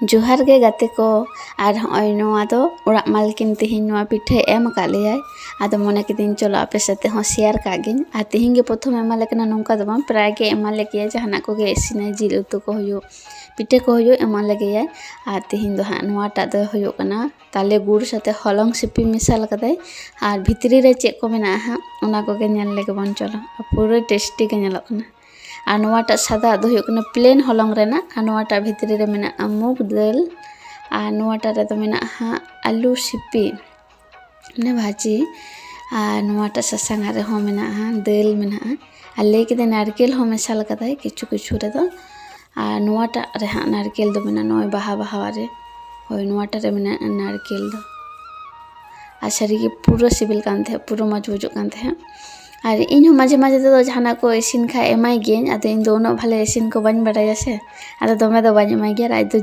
जोहार गे गाते को आर हय नोआ दो ओड़ा मालकिन तिहिन नोआ पिठे एम का लेयाय आदो मने किदिन चलो आपे साथे हो शेयर कागिन आ तिहिन गे प्रथम एमाले कना नोंका दो बां प्राय गे एमाले गे जहाना को गे इसिनाय जिल उतु को होयो पिठे को होयो एमाले गे आ तिहिन दो हा नोआटा दो होयो कना ताले गुड़ साथे हलंग सिपि मिसाल कदाय आर भितरी रे चेक को मेना हा ओना को गे नेल लेगे बन चलो पूरा टेस्टी गे नेलो कना आ नोआटा सादा दो होयो कना प्लेन हलंग रेना आ नोआटा भितरी रे मेना मूग दाल आ नोआटा रे दो मेना हा आलू सिपि ने भाजी आ नोआटा ससांग रे हो मेना हा दाल मेना आ ले के नारकेल हो मेसाल कदाय किछु किछु रे दो आ नोआटा रे हा नारकेल दो मेना नोय बाहा बाहा रे होय नोआटा रे मेना नारकेल दो आ सारी के पूरा सिबिल कान थे पूरा मज बुजो कान थे और इन माजे माजे तो जहाना को इसिन खा एमाय गेन आदो इन दो उनो भाले इसिन को बाñ बाडाया से आदो दमे दो बाñ एमाय गे आज दो